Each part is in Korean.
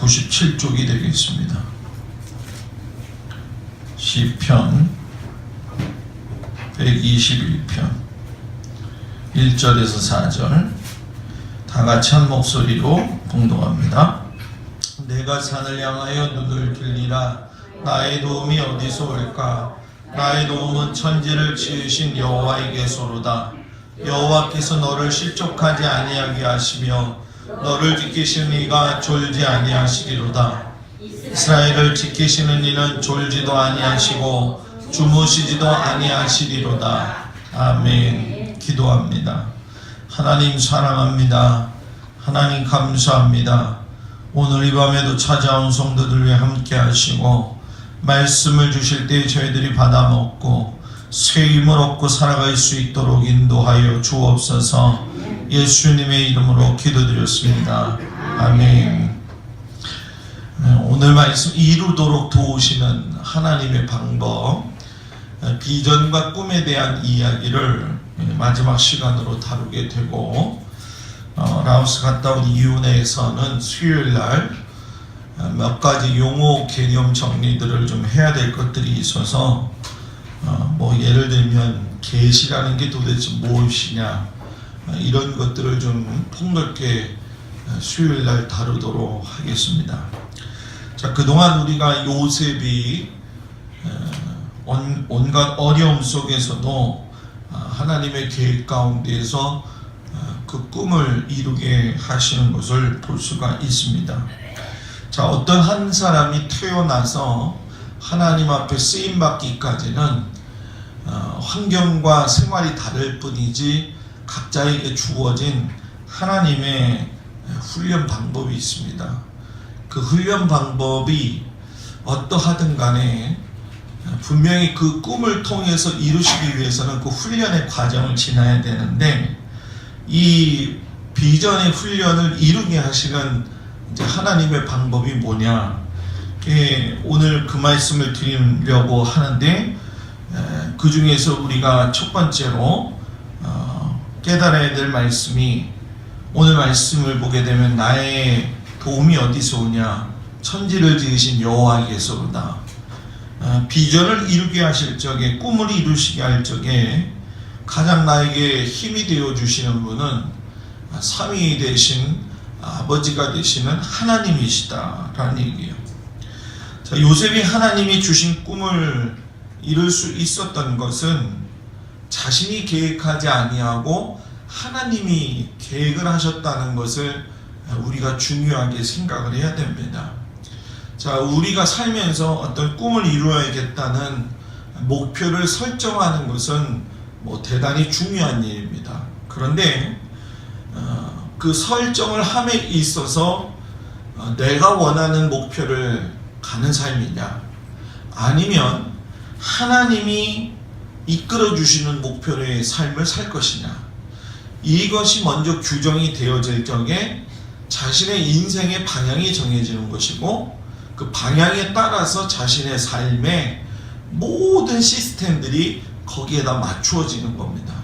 97쪽이 되겠습니다. 시편 121편 1절에서 4절 다 같이 한 목소리로 봉독합니다. 내가 산을 향하여 눈을 들리라. 나의 도움이 어디서 올까? 나의 도움은 천지를 지으신 여호와에게서로다. 여호와께서 너를 실족하지 아니하게 하시며 너를 지키시는 이가 졸지 아니하시리로다. 이스라엘을 지키시는 이는 졸지도 아니하시고 주무시지도 아니하시리로다. 아멘. 기도합니다. 하나님 사랑합니다. 하나님 감사합니다. 오늘 이 밤에도 찾아온 성도들 위해 함께 하시고 말씀을 주실 때 저희들이 받아먹고 새 힘을 얻고 살아갈 수 있도록 인도하여 주옵소서. 예수님의 이름으로 기도드렸습니다. 아멘. 오늘 말씀 이루도록 도우시는 하나님의 방법, 비전과 꿈에 대한 이야기를 마지막 시간으로 다루게 되고, 라오스 갔다 온 이후에서는 수요일날 몇 가지 용어 개념 정리들을 좀 해야 될 것들이 있어서 예를 들면 계시라는 게 도대체 무엇이냐, 이런 것들을 좀 폭넓게 수요일날 다루도록 하겠습니다. 자, 그동안 우리가 요셉이 온갖 어려움 속에서도 하나님의 계획 가운데에서 그 꿈을 이루게 하시는 것을 볼 수가 있습니다. 자, 어떤 한 사람이 태어나서 하나님 앞에 쓰임받기까지는 환경과 생활이 다를 뿐이지 각자에게 주어진 하나님의 훈련 방법이 있습니다. 그 훈련 방법이 어떠하든 간에 분명히 그 꿈을 통해서 이루시기 위해서는 그 훈련의 과정을 지나야 되는데, 이 비전의 훈련을 이루게 하시는 이제 하나님의 방법이 뭐냐, 오늘 그 말씀을 드리려고 하는데, 그 중에서 우리가 첫 번째로 깨달아야 될 말씀이, 오늘 말씀을 보게 되면 나의 도움이 어디서 오냐, 천지를 지으신 여호와에게서로다. 비전을 이루게 하실 적에, 꿈을 이루시게 할 적에 가장 나에게 힘이 되어 주시는 분은 삼위 되신 아버지가 되시는 하나님이시다라는 얘기예요. 자, 요셉이 하나님이 주신 꿈을 이룰 수 있었던 것은 자신이 계획하지 아니하고 하나님이 계획을 하셨다는 것을 우리가 중요하게 생각을 해야 됩니다. 자, 우리가 살면서 어떤 꿈을 이루어야겠다는 목표를 설정하는 것은 대단히 중요한 일입니다. 그런데 그 설정을 함에 있어서 내가 원하는 목표를 가는 삶이냐, 아니면 하나님이 이끌어 주시는 목표의 삶을 살 것이냐, 이것이 먼저 규정이 되어질 적에 자신의 인생의 방향이 정해지는 것이고, 그 방향에 따라서 자신의 삶의 모든 시스템들이 거기에다 맞추어지는 겁니다.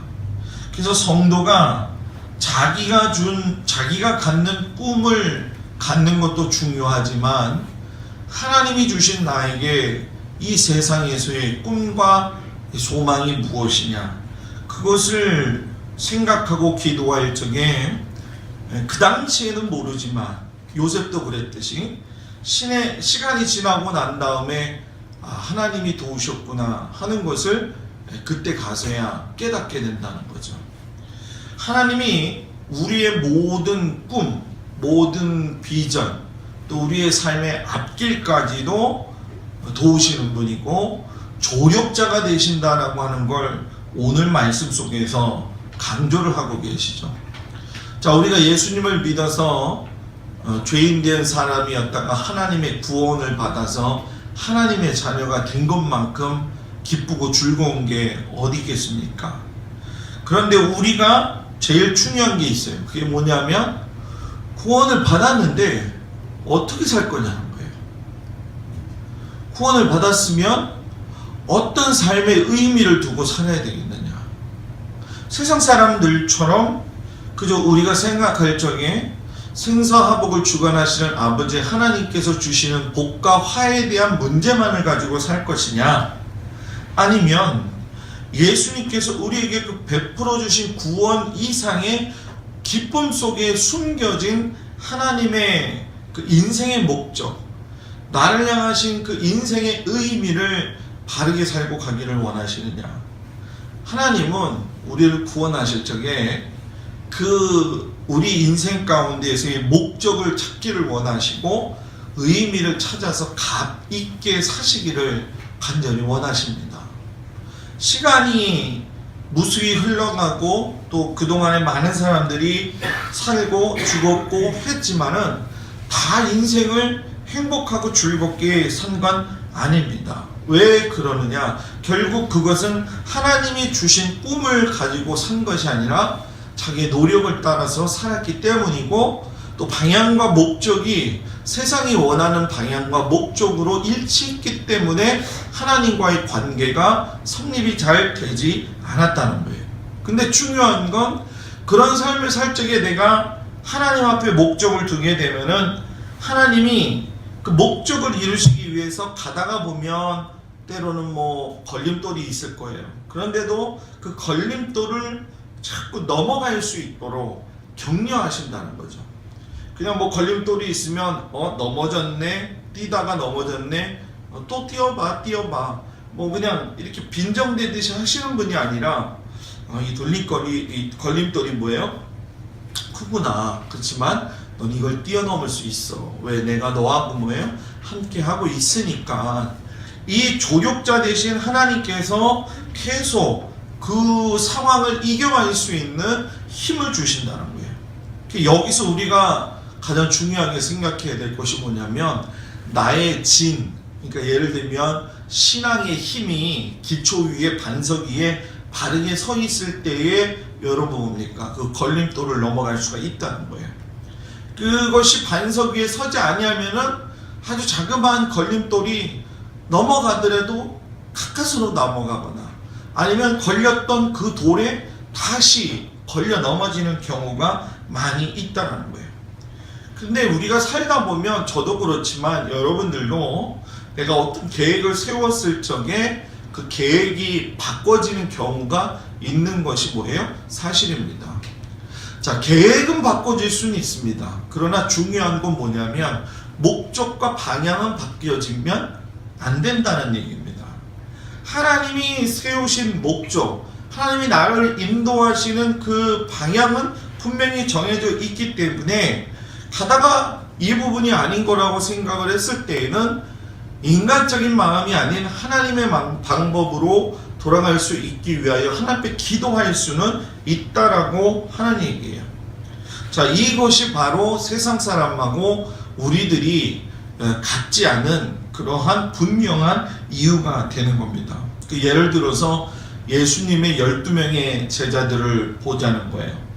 그래서 성도가 자기가 갖는 꿈을 갖는 것도 중요하지만, 하나님이 주신 나에게 이 세상에서의 꿈과 소망이 무엇이냐, 그것을 생각하고 기도할 적에, 그 당시에는 모르지만 요셉도 그랬듯이 시간이 지나고 난 다음에 하나님이 도우셨구나 하는 것을 그때 가서야 깨닫게 된다는 거죠. 하나님이 우리의 모든 꿈, 모든 비전, 또 우리의 삶의 앞길까지도 도우시는 분이고 조력자가 되신다라고 하는 걸 오늘 말씀 속에서 강조를 하고 계시죠. 자, 우리가 예수님을 믿어서 죄인 된 사람이었다가 하나님의 구원을 받아서 하나님의 자녀가 된 것만큼 기쁘고 즐거운 게 어디 있겠습니까? 그런데 우리가 제일 중요한 게 있어요. 그게 뭐냐면, 구원을 받았는데 어떻게 살 거냐는 거예요. 구원을 받았으면 어떤 삶의 의미를 두고 살아야 되겠느냐. 세상 사람들처럼 그저 우리가 생각할 적에 생사화복을 주관하시는 아버지 하나님께서 주시는 복과 화에 대한 문제만을 가지고 살 것이냐, 아니면 예수님께서 우리에게 그 베풀어 주신 구원 이상의 기쁨 속에 숨겨진 하나님의 그 인생의 목적, 나를 향하신 그 인생의 의미를 바르게 살고 가기를 원하시느냐. 하나님은 우리를 구원하실 적에 그 우리 인생 가운데에서의 목적을 찾기를 원하시고 의미를 찾아서 값 있게 사시기를 간절히 원하십니다. 시간이 무수히 흘러가고 또 그동안에 많은 사람들이 살고 죽었고 했지만은 다 인생을 행복하고 즐겁게 산 건 아닙니다. 왜 그러느냐? 결국 그것은 하나님이 주신 꿈을 가지고 산 것이 아니라 자기의 노력을 따라서 살았기 때문이고, 또 방향과 목적이 세상이 원하는 방향과 목적으로 일치했기 때문에 하나님과의 관계가 성립이 잘 되지 않았다는 거예요. 근데 중요한 건 그런 삶을 살 적에 내가 하나님 앞에 목적을 두게 되면은 하나님이 그 목적을 이루시기 위해서 가다가 보면 때로는 뭐 걸림돌이 있을 거예요. 그런데도 그 걸림돌을 자꾸 넘어갈 수 있도록 격려하신다는 거죠. 그냥 뭐 걸림돌이 있으면 넘어졌네, 뛰다가 넘어졌네, 또 뛰어봐 뭐 그냥 이렇게 빈정대듯이 하시는 분이 아니라 이 걸림돌이 뭐예요? 크구나. 그렇지만 넌 이걸 뛰어넘을 수 있어. 왜? 내가 너하고 뭐예요? 함께 하고 있으니까. 이 조력자 되신 하나님께서 계속 그 상황을 이겨갈 수 있는 힘을 주신다는 거예요. 여기서 우리가 가장 중요하게 생각해야 될 것이 뭐냐면, 나의 진, 그러니까 예를 들면 신앙의 힘이 기초 위에 반석 위에 바르게 서 있을 때에 여러분 뭡니까? 그 걸림돌을 넘어갈 수가 있다는 거예요. 그것이 반석 위에 서지 아니하면은 아주 자그마한 걸림돌이 넘어가더라도 가까스로 넘어가거나 아니면 걸렸던 그 돌에 다시 걸려 넘어지는 경우가 많이 있다는 거예요. 근데 우리가 살다 보면, 저도 그렇지만 여러분들도 내가 어떤 계획을 세웠을 적에 그 계획이 바꿔지는 경우가 있는 것이 뭐예요? 사실입니다. 자, 계획은 바꿔질 수는 있습니다. 그러나 중요한 건 뭐냐면 목적과 방향은 바뀌어지면 안 된다는 얘기입니다. 하나님이 세우신 목적, 하나님이 나를 인도하시는 그 방향은 분명히 정해져 있기 때문에 가다가 이 부분이 아닌 거라고 생각을 했을 때에는 인간적인 마음이 아닌 하나님의 방법으로 돌아갈 수 있기 위하여 하나님 앞에 기도할 수는 있다라고 하는 얘기예요. 자, 이것이 바로 세상 사람하고 우리들이 같지 않은 그러한 분명한 이유가 되는 겁니다. 예를 들어서 예수님의 12명의 제자들을 보자는 거예요.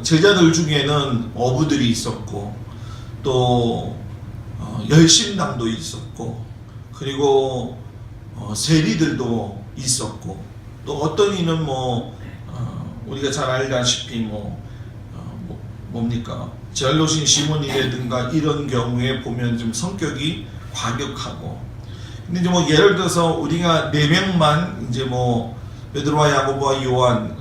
제자들 중에는 어부들이 있었고, 또 열심당도 있었고, 그리고 세리들도 있었고, 또 어떤 이는 우리가 잘 알다시피 뭡니까? 제알로신 시몬이라든가 이런 경우에 보면 좀 성격이 과격하고, 근데 이제 예를 들어서 우리가 4명만 이제 베드로와 야고보와 요한,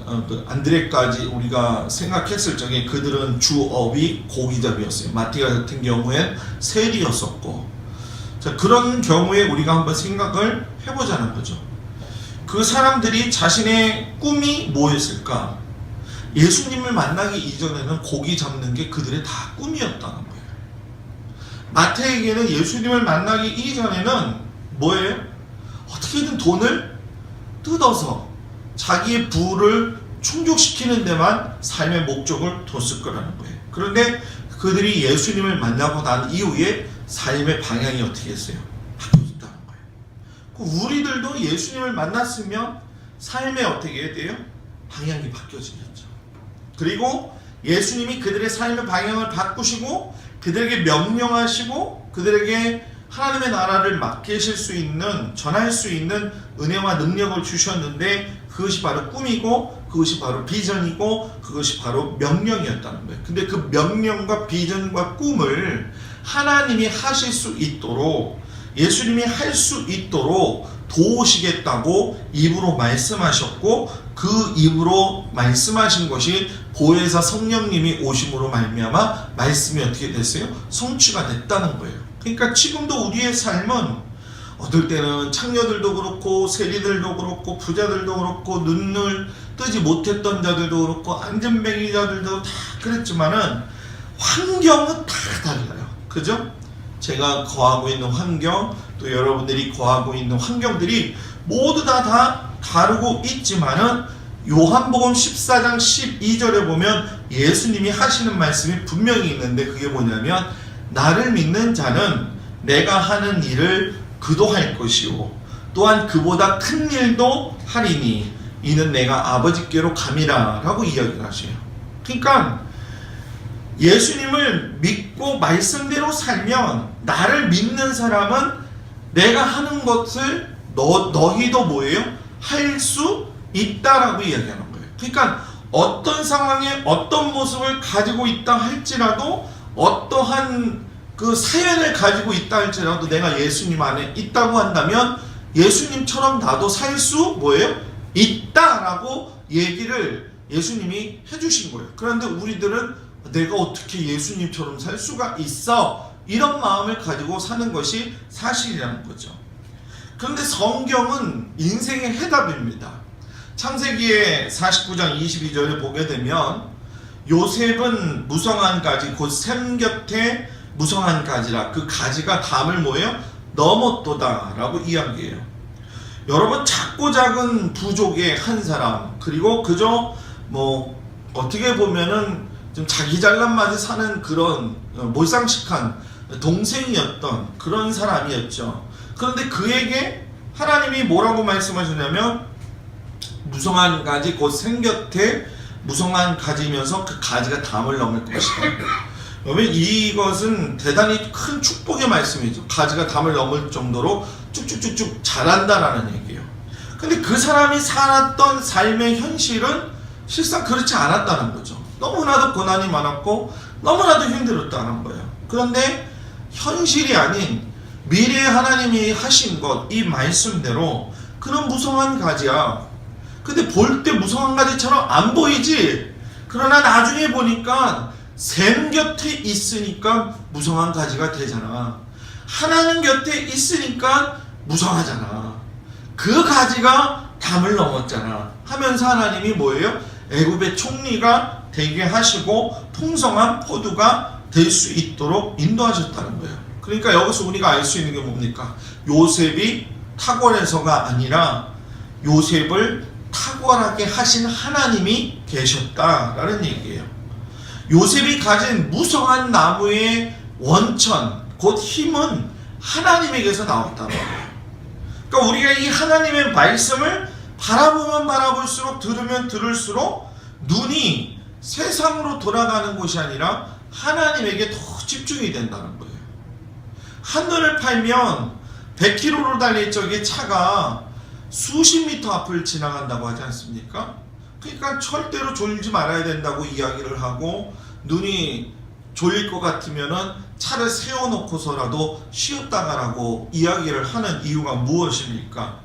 안드레까지 우리가 생각했을 적에 그들은 주업이 고기잡이였어요. 마티가 같은 경우엔 세리였었고, 자, 그런 경우에 우리가 한번 생각을 해보자는 거죠. 그 사람들이 자신의 꿈이 뭐였을까? 예수님을 만나기 이전에는 고기 잡는 게 그들의 다 꿈이었다는 거예요. 마태에게는 예수님을 만나기 이전에는 뭐예요? 어떻게든 돈을 뜯어서 자기의 부를 충족시키는 데만 삶의 목적을 뒀을 거라는 거예요. 그런데 그들이 예수님을 만나고 난 이후에 삶의 방향이 어떻게 했어요? 바뀌었다는 거예요. 우리들도 예수님을 만났으면 삶에 어떻게 해야 돼요? 방향이 바뀌어지겠죠. 그리고 예수님이 그들의 삶의 방향을 바꾸시고 그들에게 명령하시고 그들에게 하나님의 나라를 맡기실 수 있는, 전할 수 있는 은혜와 능력을 주셨는데, 그것이 바로 꿈이고 그것이 바로 비전이고 그것이 바로 명령이었다는 거예요. 근데 그 명령과 비전과 꿈을 하나님이 하실 수 있도록, 예수님이 할 수 있도록 도우시겠다고 입으로 말씀하셨고, 그 입으로 말씀하신 것이 보혜사 성령님이 오심으로 말미암아 말씀이 어떻게 됐어요? 성취가 됐다는 거예요. 그러니까 지금도 우리의 삶은 어떨 때는 창녀들도 그렇고 세리들도 그렇고 부자들도 그렇고 눈을 뜨지 못했던 자들도 그렇고 안전뱅이자들도 다 그랬지만은 환경은 다 달라요. 그죠? 제가 거하고 있는 환경, 또 여러분들이 거하고 있는 환경들이 모두 다 다르고 있지만은 요한복음 14장 12절에 보면 예수님이 하시는 말씀이 분명히 있는데, 그게 뭐냐면 나를 믿는 자는 내가 하는 일을 그도 할 것이요 또한 그보다 큰 일도 하리니 이는 내가 아버지께로 감이라 라고 이야기를 하셔요. 그러니까 예수님을 믿고 말씀대로 살면, 나를 믿는 사람은 내가 하는 것을 너희도 뭐예요? 할 수 있다라고 이야기하는 거예요. 그러니까 어떤 상황에 어떤 모습을 가지고 있다 할지라도, 어떠한 그 사연을 가지고 있다 할지라도 내가 예수님 안에 있다고 한다면 예수님처럼 나도 살 수 뭐예요? 있다라고 얘기를 예수님이 해주신 거예요. 그런데 우리들은 내가 어떻게 예수님처럼 살 수가 있어? 이런 마음을 가지고 사는 것이 사실이라는 거죠. 그런데 성경은 인생의 해답입니다. 창세기의 49장 22절을 보게 되면 요셉은 무성한 가지 곧 샘 곁에 무성한 가지라, 그 가지가 담을 뭐예요? 넘었도다 라고 이야기해요. 여러분, 작고 작은 부족의 한 사람, 그리고 그저 뭐 어떻게 보면은 좀 자기 잘난 맛에 사는 그런 몰상식한 동생이었던 그런 사람이었죠. 그런데 그에게 하나님이 뭐라고 말씀하셨냐면 무성한 가지 곧 샘 곁에 무성한 가지면서 그 가지가 담을 넘을 것이다. 여러분, 이것은 대단히 큰 축복의 말씀이죠. 가지가 담을 넘을 정도로 쭉쭉쭉쭉 자란다라는 얘기예요. 근데 그 사람이 살았던 삶의 현실은 실상 그렇지 않았다는 거죠. 너무나도 고난이 많았고 너무나도 힘들었다는 거예요. 그런데 현실이 아닌 미래에 하나님이 하신 것, 이 말씀대로 그는 무성한 가지야. 근데 볼 때 무성한 가지처럼 안 보이지? 그러나 나중에 보니까 샘 곁에 있으니까 무성한 가지가 되잖아. 하나님 곁에 있으니까 무성하잖아. 그 가지가 담을 넘었잖아 하면서 하나님이 뭐예요? 애굽의 총리가 되게 하시고 풍성한 포도가 될 수 있도록 인도하셨다는 거예요. 그러니까 여기서 우리가 알 수 있는 게 뭡니까? 요셉이 탁월해서가 아니라 요셉을 탁월하게 하신 하나님이 계셨다라는 얘기예요. 요셉이 가진 무성한 나무의 원천, 곧 힘은 하나님에게서 나왔다는 거예요. 그러니까 우리가 이 하나님의 말씀을 바라보면 바라볼수록, 들으면 들을수록 눈이 세상으로 돌아가는 것이 아니라 하나님에게 더 집중이 된다는 거예요. 한눈을 팔면 100km로 달릴 적에 차가 수십 미터 앞을 지나간다고 하지 않습니까? 그러니까 절대로 졸지 말아야 된다고 이야기를 하고, 눈이 졸릴 것 같으면은 차를 세워놓고서라도 쉬었다 가라고 이야기를 하는 이유가 무엇입니까?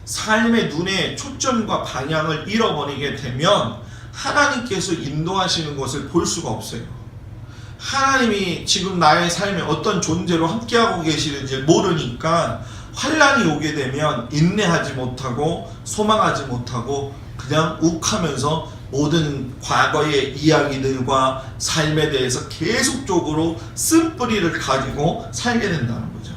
삶의 눈의 초점과 방향을 잃어버리게 되면 하나님께서 인도하시는 것을 볼 수가 없어요. 하나님이 지금 나의 삶에 어떤 존재로 함께하고 계시는지 모르니까 환난이 오게 되면 인내하지 못하고 소망하지 못하고 그냥 욱하면서 모든 과거의 이야기들과 삶에 대해서 계속적으로 쓴뿌리를 가지고 살게 된다는 거죠.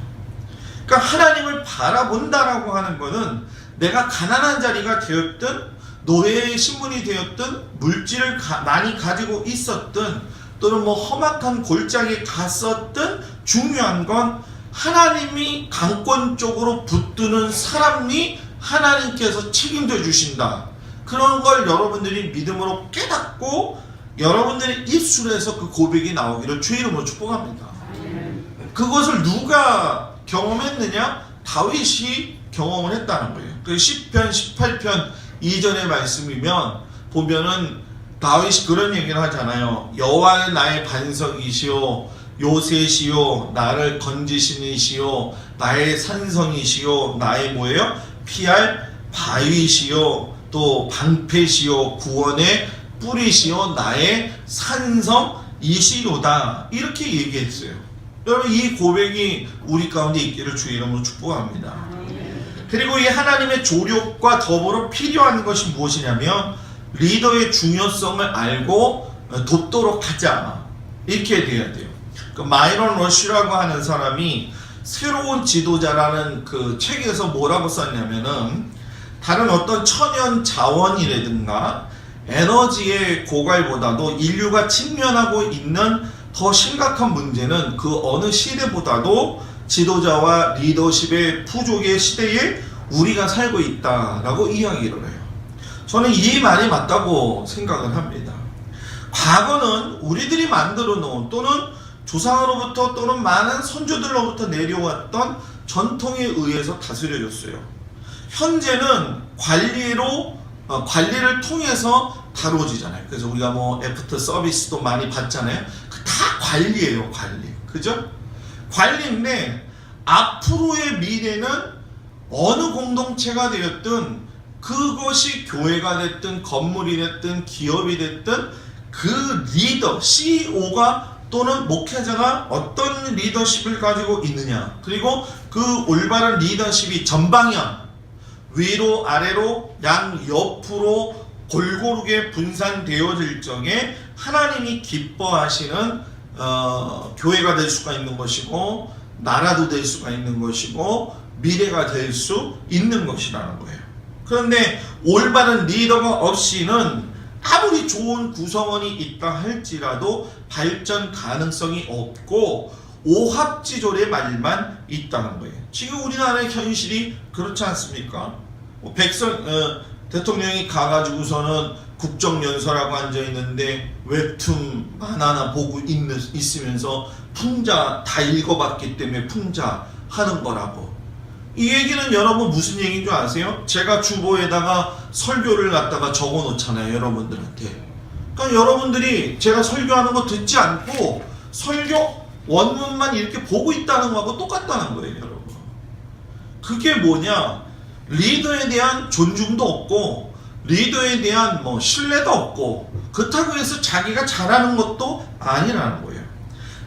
그러니까 하나님을 바라본다라고 하는 것은 내가 가난한 자리가 되었든 노예의 신분이 되었든 물질을 많이 가지고 있었든 또는 뭐 험악한 골짜기에 갔었든 중요한 건 하나님이 강권 쪽으로 붙드는 사람이 하나님께서 책임져 주신다. 그런 걸 여러분들이 믿음으로 깨닫고 여러분들의 입술에서 그 고백이 나오기를 주의 이름으로 축복합니다. 그것을 누가 경험했느냐? 다윗이 경험을 했다는 거예요. 그 시편 18편 2절의 말씀이면 보면은 다윗이 그런 얘기를 하잖아요. 여호와는 나의 반석이시요 요새시요 나를 건지시니시요 나의 산성이시요 나의 뭐예요? 피할 바위시요 또 방패시요 구원의 뿌리시요 나의 산성이시로다, 이렇게 얘기했어요. 여러분, 이 고백이 우리 가운데 있기를 주의 이름으로 축복합니다. 그리고 이 하나님의 조력과 더불어 필요한 것이 무엇이냐면 리더의 중요성을 알고 돕도록 하자, 이렇게 돼야 돼요. 그 마이런 러쉬라고 하는 사람이 새로운 지도자라는 그 책에서 뭐라고 썼냐면은, 다른 어떤 천연 자원이라든가 에너지의 고갈보다도 인류가 직면하고 있는 더 심각한 문제는 그 어느 시대보다도 지도자와 리더십의 부족의 시대에 우리가 살고 있다라고 이야기를 해요. 저는 이 말이 맞다고 생각을 합니다. 과거는 우리들이 만들어 놓은 또는 조상으로부터 또는 많은 선조들로부터 내려왔던 전통에 의해서 다스려졌어요. 현재는 관리를 통해서 다루어지잖아요. 그래서 우리가 뭐 애프터 서비스도 많이 받잖아요. 그 다 관리예요, 관리. 그죠? 관리인데 앞으로의 미래는 어느 공동체가 되었든 그것이 교회가 됐든 건물이 됐든 기업이 됐든 그 리더, CEO가 또는 목회자가 어떤 리더십을 가지고 있느냐, 그리고 그 올바른 리더십이 전방향, 위로 아래로 양옆으로 골고루게 분산되어질 적에 하나님이 기뻐하시는 교회가 될 수가 있는 것이고, 나라도 될 수가 있는 것이고, 미래가 될 수 있는 것이라는 거예요. 그런데 올바른 리더가 없이는 아무리 좋은 구성원이 있다 할지라도 발전 가능성이 없고 오합지졸의 말만 있다는 거예요. 지금 우리나라의 현실이 그렇지 않습니까? 대통령이 가가지고서는 국정연설하고 앉아있는데 웹툰 하나하나 보고 있으면서 풍자 다 읽어봤기 때문에 풍자 하는 거라고. 이 얘기는 여러분 무슨 얘기인 줄 아세요? 제가 주보에다가 설교를 갖다가 적어 놓잖아요, 여러분들한테. 그러니까 여러분들이 제가 설교하는 거 듣지 않고 설교 원문만 이렇게 보고 있다는 거하고 똑같다는 거예요, 여러분. 그게 뭐냐? 리더에 대한 존중도 없고 리더에 대한 뭐 신뢰도 없고, 그렇다고 해서 자기가 잘하는 것도 아니라는 거예요.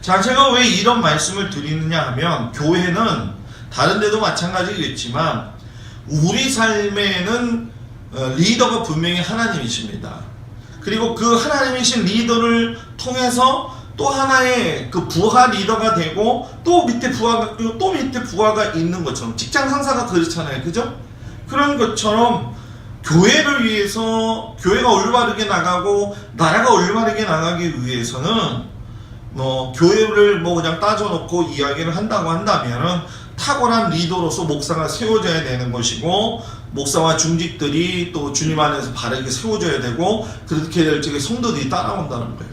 자, 제가 왜 이런 말씀을 드리느냐 하면, 교회는 다른 데도 마찬가지겠지만 우리 삶에는 리더가 분명히 하나님이십니다. 그리고 그 하나님이신 리더를 통해서 또 하나의 그 부하 리더가 되고 또 밑에 부하가 있고 또 밑에 부하가 있는 것처럼, 직장 상사가 그렇잖아요, 그죠? 그런 것처럼 교회를 위해서, 교회가 올바르게 나가고 나라가 올바르게 나가기 위해서는 교회를 그냥 따져놓고 이야기를 한다고 한다면은 탁월한 리더로서 목사가 세워져야 되는 것이고, 목사와 중직들이 또 주님 안에서 바르게 세워져야 되고, 그렇게 될 적에 성도들이 따라온다는 거예요.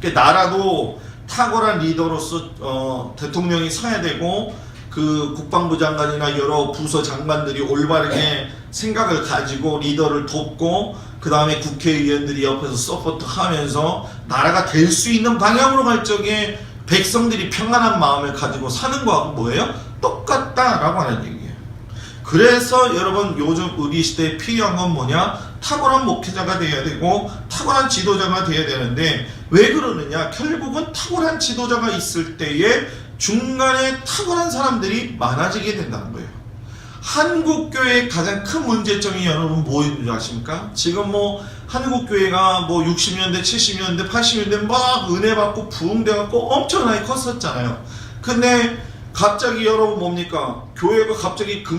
그러니까 나라도 탁월한 리더로서 대통령이 서야 되고, 그 국방부 장관이나 여러 부서 장관들이 올바르게 생각을 가지고 리더를 돕고, 그 다음에 국회의원들이 옆에서 서포트하면서 나라가 될 수 있는 방향으로 갈 적에 백성들이 평안한 마음을 가지고 사는 거하고 뭐예요? 똑같다라고 하는 얘기예요. 그래서 여러분, 요즘 우리 시대에 필요한 건 뭐냐? 탁월한 목회자가 되어야 되고 탁월한 지도자가 되어야 되는데, 왜 그러느냐? 결국은 탁월한 지도자가 있을 때에 중간에 탁월한 사람들이 많아지게 된다는 거예요. 한국교회의 가장 큰 문제점이 여러분 뭐인지 아십니까? 지금 한국교회가 60년대, 70년대, 80년대 막 은혜 받고 부흥돼 갖고 엄청나게 컸었잖아요. 근데 갑자기 여러분 뭡니까? 교회가 갑자기 쿡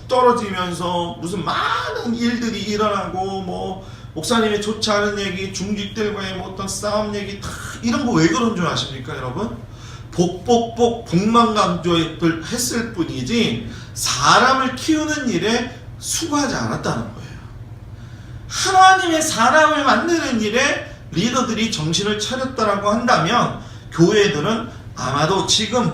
떨어지면서 무슨 많은 일들이 일어나고, 목사님이 좋지 않은 얘기, 중직들과의 어떤 싸움 얘기, 이런 거 왜 그런 줄 아십니까, 여러분? 복만 강조를 했을 뿐이지 사람을 키우는 일에 수고하지 않았다는 거예요. 하나님의 사람을 만드는 일에 리더들이 정신을 차렸다라고 한다면 교회들은 아마도 지금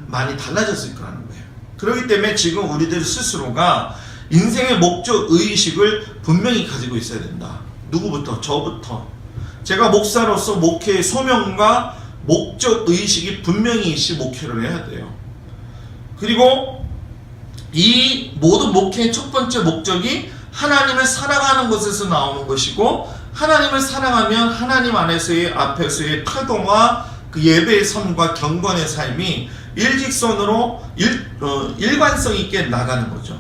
많이 달라졌을 거라는 거예요. 그렇기 때문에 지금 우리들 스스로가 인생의 목적 의식을 분명히 가지고 있어야 된다. 누구부터? 저부터. 제가 목사로서 목회의 소명과 목적 의식이 분명히 있이 목회를 해야 돼요. 그리고 이 모든 목회의 첫 번째 목적이 하나님을 사랑하는 것에서 나오는 것이고, 하나님을 사랑하면 하나님 안에서의 앞에서의 태도와 그 예배의 삶과 경건의 삶이 일직선으로 일관성 있게 나가는 거죠.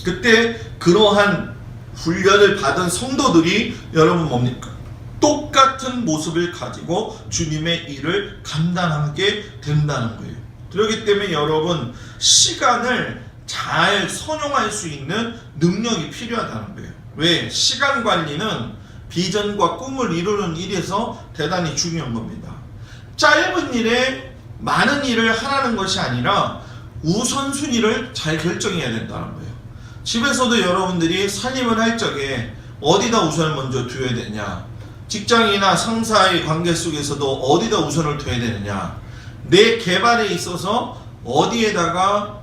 그때 그러한 훈련을 받은 성도들이 여러분 뭡니까? 똑같은 모습을 가지고 주님의 일을 감당하게 된다는 거예요. 그렇기 때문에 여러분, 시간을 잘 선용할 수 있는 능력이 필요하다는 거예요. 왜? 시간 관리는 비전과 꿈을 이루는 일에서 대단히 중요한 겁니다. 짧은 일에 많은 일을 하라는 것이 아니라 우선순위를 잘 결정해야 된다는 거예요. 집에서도 여러분들이 살림을 할 적에 어디다 우선을 먼저 두어야 되냐, 직장이나 상사의 관계 속에서도 어디다 우선을 둬야 되느냐, 내 개발에 있어서 어디에다가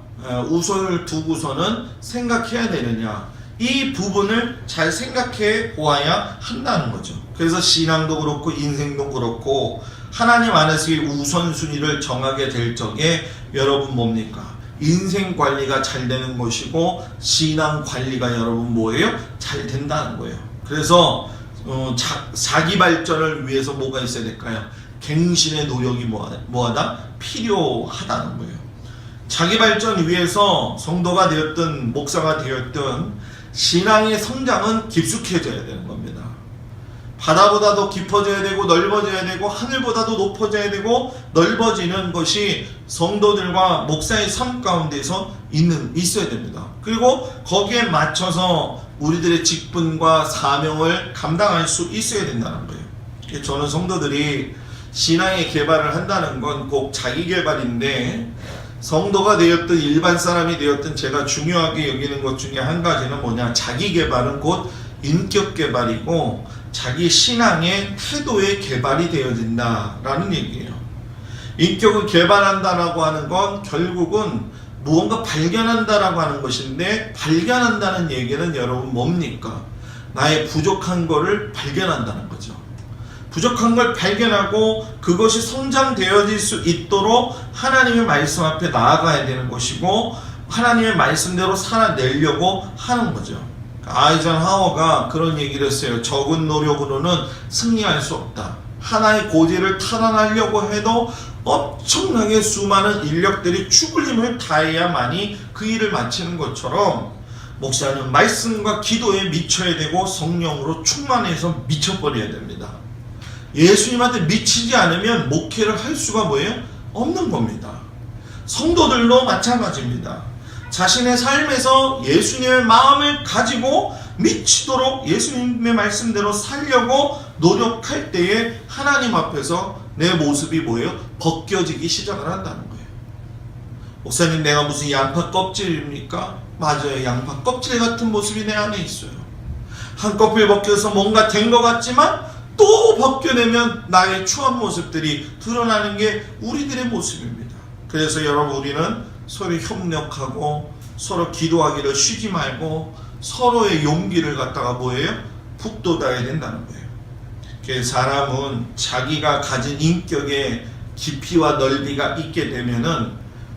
우선을 두고서는 생각해야 되느냐, 이 부분을 잘 생각해 보아야 한다는 거죠. 그래서 신앙도 그렇고 인생도 그렇고 하나님 안에서의 우선순위를 정하게 될 적에 여러분 뭡니까? 인생 관리가 잘 되는 것이고 신앙 관리가 여러분 뭐예요? 잘 된다는 거예요. 그래서 자기 발전을 위해서 뭐가 있어야 될까요? 갱신의 노력이 뭐하다? 필요하다는 거예요. 자기 발전 위해서 성도가 되었든 목사가 되었든 신앙의 성장은 깊숙해져야 되는 겁니다. 바다보다도 깊어져야 되고 넓어져야 되고 하늘보다도 높아져야 되고 넓어지는 것이 성도들과 목사의 삶 가운데서 있어야 됩니다. 그리고 거기에 맞춰서 우리들의 직분과 사명을 감당할 수 있어야 된다는 거예요. 저는 성도들이 신앙의 개발을 한다는 건 꼭 자기 개발인데, 성도가 되었든 일반 사람이 되었든 제가 중요하게 여기는 것 중에 한 가지는 뭐냐, 자기 개발은 곧 인격 개발이고 자기 신앙의 태도의 개발이 되어진다라는 얘기예요. 인격을 개발한다라고 하는 건 결국은 무언가 발견한다라고 하는 것인데, 발견한다는 얘기는 여러분 뭡니까? 나의 부족한 거를 발견한다는 거죠. 부족한 걸 발견하고 그것이 성장되어질 수 있도록 하나님의 말씀 앞에 나아가야 되는 것이고, 하나님의 말씀대로 살아내려고 하는 거죠. 아이젠하워가 그런 얘기를 했어요. 적은 노력으로는 승리할 수 없다. 하나의 고지를 탈환하려고 해도 엄청나게 수많은 인력들이 죽을 힘을 다해야만이 그 일을 마치는 것처럼, 목사는 말씀과 기도에 미쳐야 되고 성령으로 충만해서 미쳐버려야 됩니다. 예수님한테 미치지 않으면 목회를 할 수가 뭐예요? 없는 겁니다. 성도들도 마찬가지입니다. 자신의 삶에서 예수님의 마음을 가지고 미치도록 예수님의 말씀대로 살려고 노력할 때에 하나님 앞에서 내 모습이 뭐예요? 벗겨지기 시작을 한다는 거예요. 목사님, 내가 무슨 양파 껍질입니까? 맞아요. 양파 껍질 같은 모습이 내 안에 있어요. 한꺼풀 벗겨서 뭔가 된 것 같지만 또 벗겨내면 나의 추한 모습들이 드러나는 게 우리들의 모습입니다. 그래서 여러분, 우리는 서로 협력하고 서로 기도하기를 쉬지 말고 서로의 용기를 갖다가 뭐예요? 북돋아야 된다는 거예요. 그래서 사람은 자기가 가진 인격의 깊이와 넓이가 있게 되면은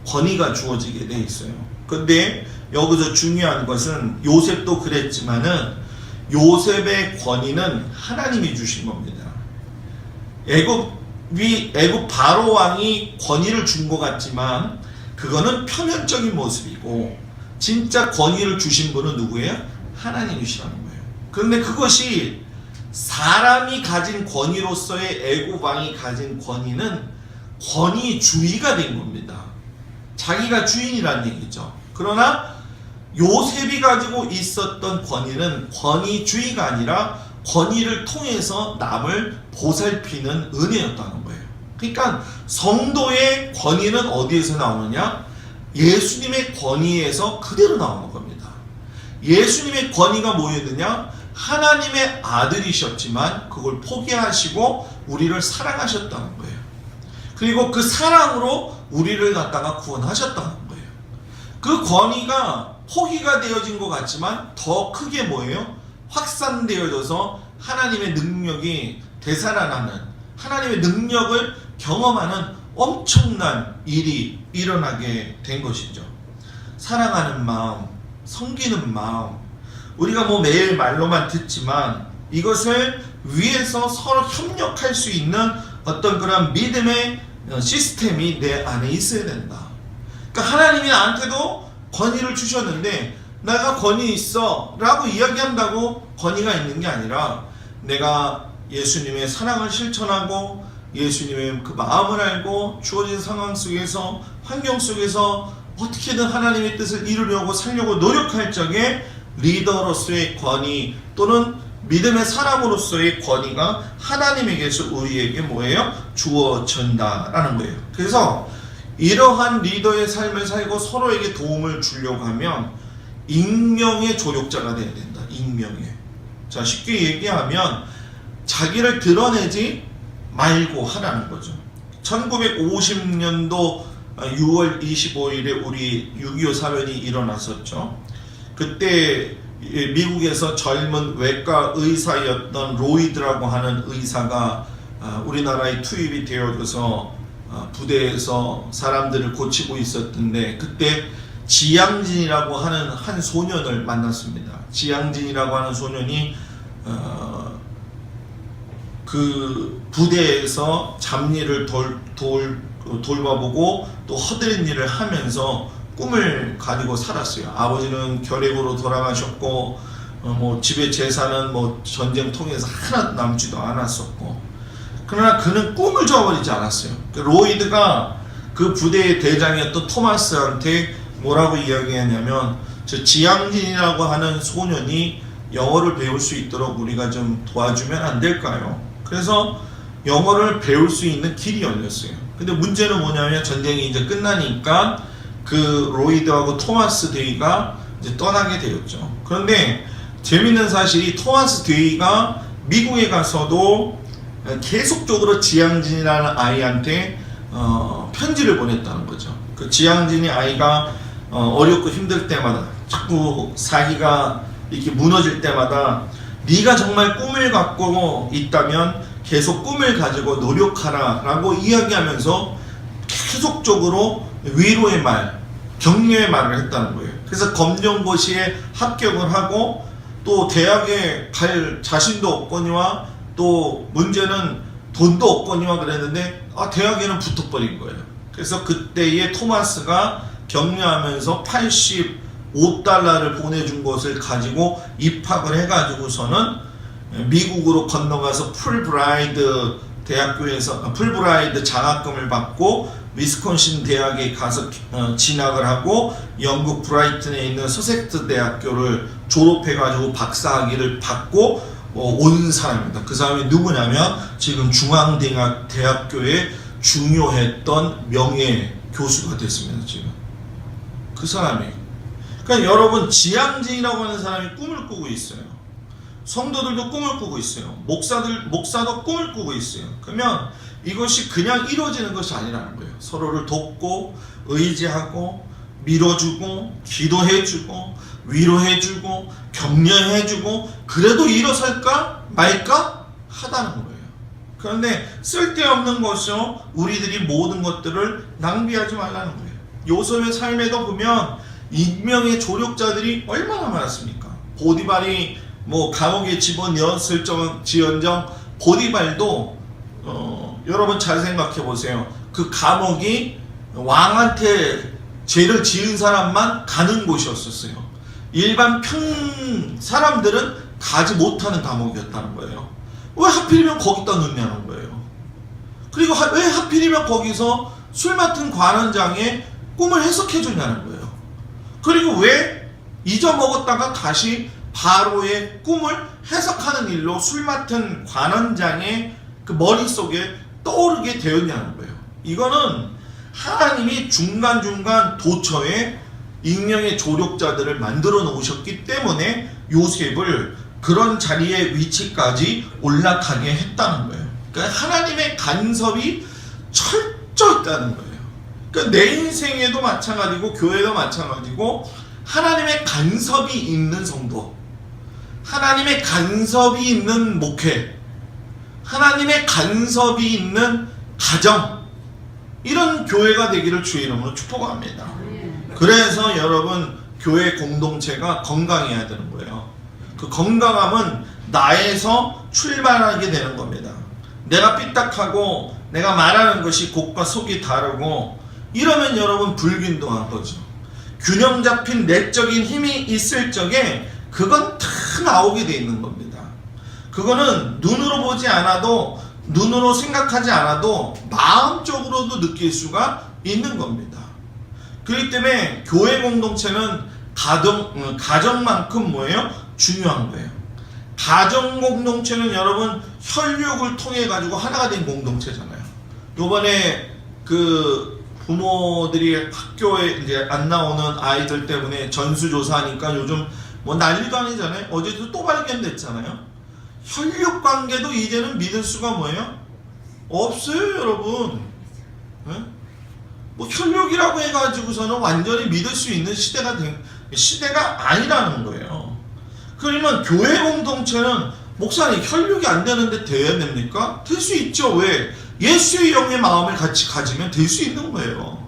권위가 주어지게 돼 있어요. 근데 여기서 중요한 것은, 요셉도 그랬지만은 요셉의 권위는 하나님이 주신 겁니다. 애굽 바로 왕이 권위를 준 것 같지만 그거는 표면적인 모습이고, 진짜 권위를 주신 분은 누구예요? 하나님이시라는 거예요. 그런데 그것이 사람이 가진 권위로서의 애굽 왕이 가진 권위는 권위주의가 된 겁니다. 자기가 주인이라는 얘기죠. 그러나 요셉이 가지고 있었던 권위는 권위주의가 아니라 권위를 통해서 남을 보살피는 은혜였다는 거예요. 그러니까 성도의 권위는 어디에서 나오느냐? 예수님의 권위에서 그대로 나오는 겁니다. 예수님의 권위가 뭐였느냐? 하나님의 아들이셨지만 그걸 포기하시고 우리를 사랑하셨다는 거예요. 그리고 그 사랑으로 우리를 갖다가 구원하셨다는 거예요. 그 권위가 포기가 되어진 것 같지만 더 크게 뭐예요? 확산되어져서 하나님의 능력이 되살아나는, 하나님의 능력을 경험하는 엄청난 일이 일어나게 된 것이죠. 사랑하는 마음, 섬기는 마음, 우리가 뭐 매일 말로만 듣지만 이것을 위해서 서로 협력할 수 있는 어떤 그런 믿음의 시스템이 내 안에 있어야 된다. 그러니까 하나님이 나한테도 권위를 주셨는데 내가 권위 있어 라고 이야기한다고 권위가 있는 게 아니라, 내가 예수님의 사랑을 실천하고 예수님의 그 마음을 알고 주어진 상황 속에서, 환경 속에서 어떻게든 하나님의 뜻을 이루려고 살려고 노력할 적에 리더로서의 권위 또는 믿음의 사람으로서의 권위가 하나님에게서 우리에게 뭐예요? 주어진다라는 거예요. 그래서 이러한 리더의 삶을 살고 서로에게 도움을 주려고 하면 익명의 조력자가 되어야 된다. 익명의. 자, 쉽게 얘기하면 자기를 드러내지 말고 하라는 거죠. 1950년도 6월 25일에 우리 6.25 사변이 일어났었죠. 그때 미국에서 젊은 외과 의사였던 로이드라고 하는 의사가 우리나라에 투입이 되어져서 부대에서 사람들을 고치고 있었던데, 그때 지양진이라고 하는 한 소년을 만났습니다. 지양진이라고 하는 소년이 그 부대에서 잡일을 돌봐보고 또 허드렛 일을 하면서 꿈을 가지고 살았어요. 아버지는 결핵으로 돌아가셨고 뭐 집의 재산은 뭐 전쟁 통해서 하나 남지도 않았었고, 그러나 그는 꿈을 저버리지 않았어요. 로이드가 그 부대의 대장이었던 토마스한테 뭐라고 이야기했냐면, 저 지양진이라고 하는 소년이 영어를 배울 수 있도록 우리가 좀 도와주면 안 될까요? 그래서 영어를 배울 수 있는 길이 열렸어요. 근데 문제는 뭐냐면 전쟁이 이제 끝나니까 그 로이드하고 토마스 데이가 이제 떠나게 되었죠. 그런데 재밌는 사실이 토마스 데이가 미국에 가서도 계속적으로 지양진이라는 아이한테 편지를 보냈다는 거죠. 그 지양진이 아이가 어렵고 힘들 때마다, 자꾸 사기가 이렇게 무너질 때마다 네가 정말 꿈을 갖고 있다면 계속 꿈을 가지고 노력하라 라고 이야기하면서 계속적으로 위로의 말, 격려의 말을 했다는 거예요. 그래서 검정고시에 합격을 하고 또 대학에 갈 자신도 없거니와 또 문제는 돈도 없거니와 그랬는데 대학에는 붙어버린 거예요. 그래서 그때의 토마스가 격려하면서 85달러를 보내준 것을 가지고 입학을 해가지고서는 미국으로 건너가서 풀브라이드 대학교에서 풀브라이드 장학금을 받고 위스콘신 대학에 가서 진학을 하고 영국 브라이튼에 있는 서섹스 대학교를 졸업해가지고 박사학위를 받고 온 사람입니다. 그 사람이 누구냐면 지금 중앙대학교에 중요했던 명예 교수가 됐습니다. 지금 그 사람이. 그러니까 여러분, 지양진이라고 하는 사람이 꿈을 꾸고 있어요. 성도들도 꿈을 꾸고 있어요. 목사도 꿈을 꾸고 있어요. 그러면 이것이 그냥 이루어지는 것이 아니라는 거예요. 서로를 돕고 의지하고 밀어주고 기도해주고 위로해주고 격려해주고 그래도 일어설까 말까 하다는 거예요. 그런데 쓸데없는 것이요, 우리들이 모든 것들을 낭비하지 말라는 거예요. 요셉의 삶에도 보면 익명의 조력자들이 얼마나 많았습니까? 보디발이 뭐 감옥에 집어넣었을지언정 보디발도 여러분 잘 생각해 보세요. 그 감옥이 왕한테 죄를 지은 사람만 가는 곳이었었어요. 일반 사람들은 가지 못하는 감옥이었다는 거예요. 왜 하필이면 거기다 넣냐는 거예요. 그리고 왜 하필이면 거기서 술 맡은 관원장의 꿈을 해석해 주냐는 거예요. 그리고 왜 잊어먹었다가 다시 바로의 꿈을 해석하는 일로 술 맡은 관원장의 그 머릿속에 떠오르게 되었냐는 거예요. 이거는 하나님이 중간중간 도처에 익명의 조력자들을 만들어 놓으셨기 때문에 요셉을 그런 자리의 위치까지 올라가게 했다는 거예요. 그러니까 하나님의 간섭이 철저했다는 거예요. 그러니까 내 인생에도 마찬가지고 교회도 마찬가지고 하나님의 간섭이 있는 성도, 하나님의 간섭이 있는 목회, 하나님의 간섭이 있는 가정, 이런 교회가 되기를 주의 이름으로 축복합니다. 그래서 여러분, 교회 공동체가 건강해야 되는 거예요. 그 건강함은 나에서 출발하게 되는 겁니다. 내가 삐딱하고 내가 말하는 것이 곡과 속이 다르고 이러면 여러분 불균등한 거죠. 균형 잡힌 내적인 힘이 있을 적에 그건 다 나오게 돼 있는 겁니다. 그거는 눈으로 보지 않아도, 눈으로 생각하지 않아도 마음적으로도 느낄 수가 있는 겁니다. 그렇기 때문에 교회 공동체는 가정만큼 뭐예요? 중요한 거예요. 가정 공동체는 여러분 혈육을 통해 가지고 하나가 된 공동체잖아요. 요번에 그 부모들이 학교에 이제 안 나오는 아이들 때문에 전수조사하니까 요즘 뭐 난리도 아니잖아요. 어제도 또 발견됐잖아요. 혈육 관계도 이제는 믿을 수가 뭐예요? 없어요, 여러분. 네? 뭐 혈육이라고 해가지고서는 완전히 믿을 수 있는 시대가 아니라는 거예요. 그러면 교회 공동체는 목사님 혈육이 안 되는데 돼야 됩니까? 될 수 있죠. 왜? 예수의 영의 마음을 같이 가지면 될 수 있는 거예요.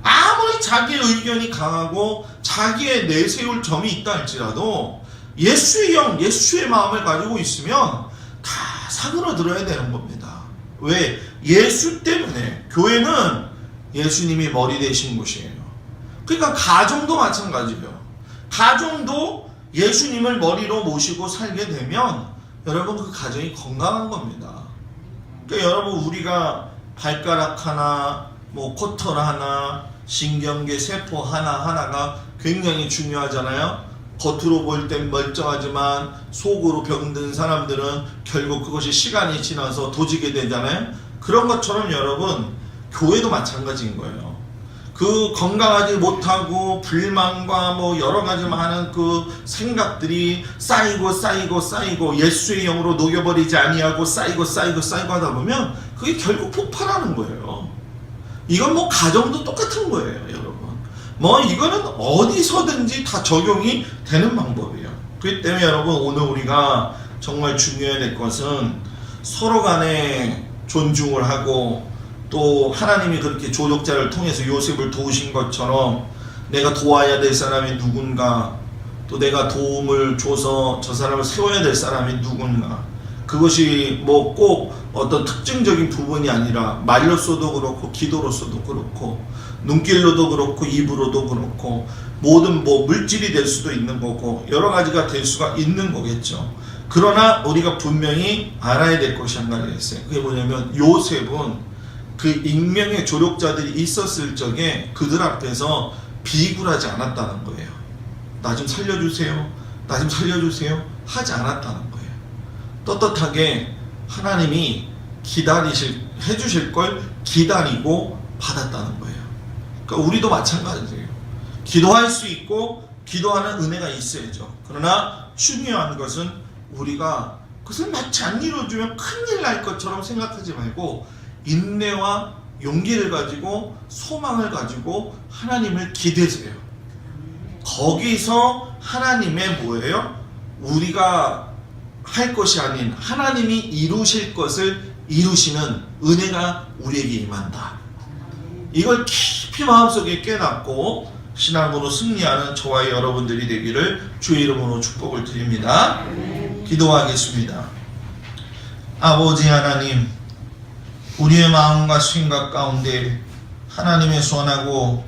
아무리 자기의 의견이 강하고 자기의 내세울 점이 있다 할지라도 예수의 영, 예수의 마음을 가지고 있으면 다 사그러들어야 되는 겁니다. 왜? 예수 때문에. 교회는 예수님이 머리 되신 곳이에요. 그러니까 가정도 마찬가지예요. 가정도 예수님을 머리로 모시고 살게 되면 여러분 그 가정이 건강한 겁니다. 그러니까 여러분 우리가 발가락 하나, 뭐 코털 하나, 신경계 세포 하나가 굉장히 중요하잖아요. 겉으로 볼 땐 멀쩡하지만 속으로 병든 사람들은 결국 그것이 시간이 지나서 도지게 되잖아요. 그런 것처럼 여러분 교회도 마찬가지인 거예요. 그 건강하지 못하고 불만과 뭐 여러 가지 많은 그 생각들이 쌓이고 예수의 영으로 녹여버리지 아니하고 쌓이고 하다 보면 그게 결국 폭발하는 거예요. 이건 뭐 가정도 똑같은 거예요, 여러분. 뭐 이거는 어디서든지 다 적용이 되는 방법이에요. 그렇기 때문에 여러분 오늘 우리가 정말 중요해야 될 것은 서로 간에 존중을 하고 또 하나님이 그렇게 조력자를 통해서 요셉을 도우신 것처럼 내가 도와야 될 사람이 누군가, 또 내가 도움을 줘서 저 사람을 세워야 될 사람이 누군가, 그것이 뭐 꼭 어떤 특징적인 부분이 아니라 말로서도 그렇고 기도로서도 그렇고 눈길로도 그렇고 입으로도 그렇고 모든 뭐 물질이 될 수도 있는 거고 여러 가지가 될 수가 있는 거겠죠. 그러나 우리가 분명히 알아야 될 것이 한 가지가 있어요. 그게 뭐냐면 요셉은 그 익명의 조력자들이 있었을 적에 그들 앞에서 비굴하지 않았다는 거예요. 나 좀 살려주세요. 나 좀 살려주세요. 하지 않았다는 거예요. 떳떳하게 하나님이 해주실 걸 기다리고 받았다는 거예요. 그러니까 우리도 마찬가지예요. 기도할 수 있고 기도하는 은혜가 있어야죠. 그러나 중요한 것은 우리가 그것을 마치 안 이루어주면 큰일 날 것처럼 생각하지 말고 인내와 용기를 가지고 소망을 가지고 하나님을 기대세요. 거기서 하나님의 뭐예요? 우리가 할 것이 아닌 하나님이 이루실 것을 이루시는 은혜가 우리에게 임한다. 이걸 깊이 마음속에 깨닫고 신앙으로 승리하는 저와 여러분들이 되기를 주의 이름으로 축복을 드립니다. 기도하겠습니다. 아버지 하나님, 우리의 마음과 생각 가운데 하나님의 선하고